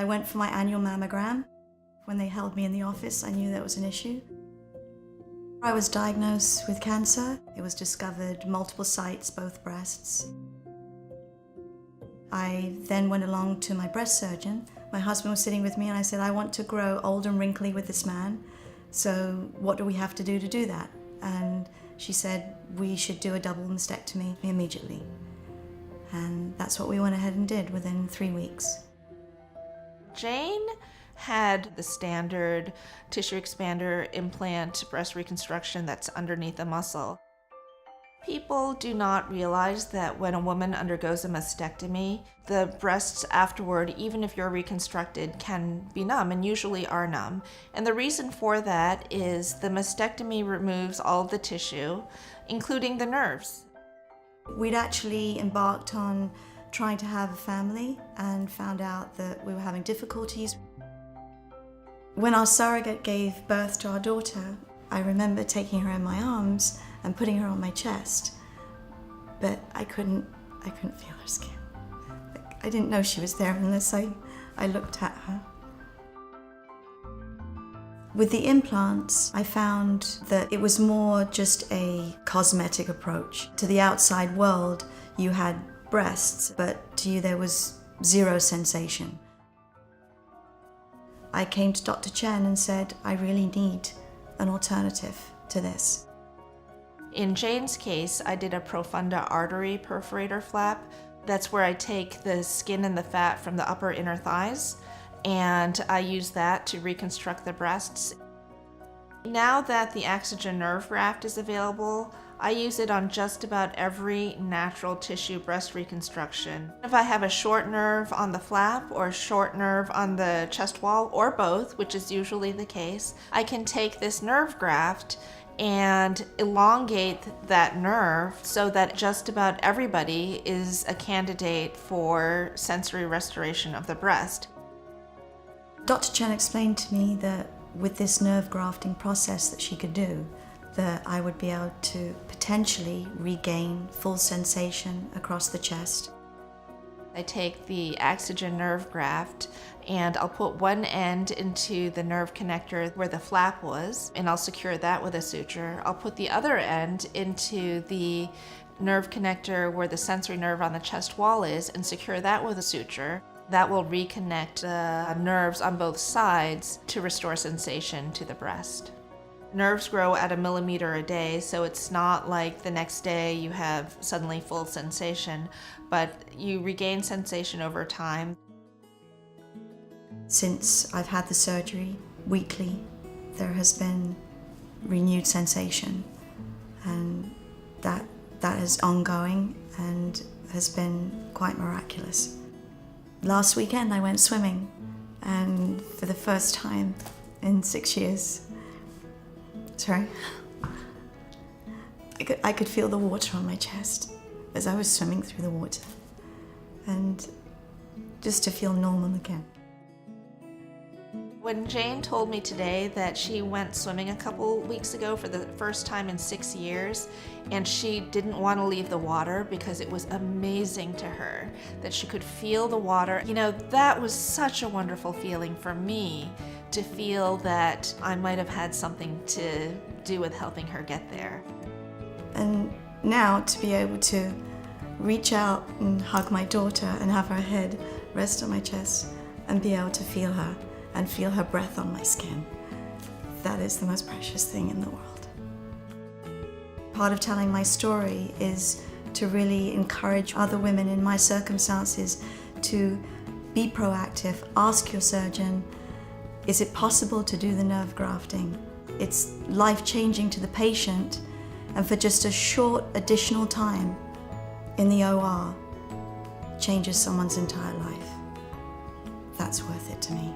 I went for my annual mammogram. When they held me in the office, I knew there was an issue. I was diagnosed with cancer. It was discovered multiple sites, both breasts. I then went along to my breast surgeon. My husband was sitting with me and I said, I want to grow old and wrinkly with this man. So what do we have to do that? And she said, we should do a double mastectomy immediately. And that's what we went ahead and did within 3 weeks. Jane had the standard tissue expander implant breast reconstruction that's underneath the muscle. People do not realize that when a woman undergoes a mastectomy, the breasts afterward, even if you're reconstructed, can be numb and usually are numb. And the reason for that is the mastectomy removes all of the tissue, including the nerves. We'd actually embarked on trying to have a family and found out that we were having difficulties. When our surrogate gave birth to our daughter, I remember taking her in my arms and putting her on my chest, but I couldn't feel her skin. I didn't know she was there unless I looked at her. With the implants, I found that it was more just a cosmetic approach. To the outside world, you had breasts, but to you there was zero sensation. I came to Dr. Chen and said, I really need an alternative to this. In Jane's case, I did a profunda artery perforator flap. That's where I take the skin and the fat from the upper inner thighs, and I use that to reconstruct the breasts. Now that the Axogen nerve graft is available, I use it on just about every natural tissue breast reconstruction. If I have a short nerve on the flap or a short nerve on the chest wall, or both, which is usually the case, I can take this nerve graft and elongate that nerve so that just about everybody is a candidate for sensory restoration of the breast. Dr. Chen explained to me that with this nerve grafting process that she could do, that I would be able to potentially regain full sensation across the chest. I take the Axogen nerve graft and I'll put one end into the nerve connector where the flap was, and I'll secure that with a suture. I'll put the other end into the nerve connector where the sensory nerve on the chest wall is and secure that with a suture. That will reconnect the nerves on both sides to restore sensation to the breast. Nerves grow at 1 millimeter a day, so it's not like the next day you have suddenly full sensation, but you regain sensation over time. Since I've had the surgery, weekly, there has been renewed sensation, and that is ongoing and has been quite miraculous. Last weekend I went swimming, and for the first time in 6 years, I could feel the water on my chest as I was swimming through the water, and just to feel normal again. When Jane told me today that she went swimming a couple weeks ago for the first time in 6 years, and she didn't want to leave the water because it was amazing to her, that she could feel the water, that was such a wonderful feeling for me, to feel that I might have had something to do with helping her get there. And now to be able to reach out and hug my daughter and have her head rest on my chest and be able to feel her and feel her breath on my skin, that is the most precious thing in the world. Part of telling my story is to really encourage other women in my circumstances to be proactive, ask your surgeon, is it possible to do the nerve grafting? It's life-changing to the patient, and for just a short additional time in the OR, changes someone's entire life. That's worth it to me.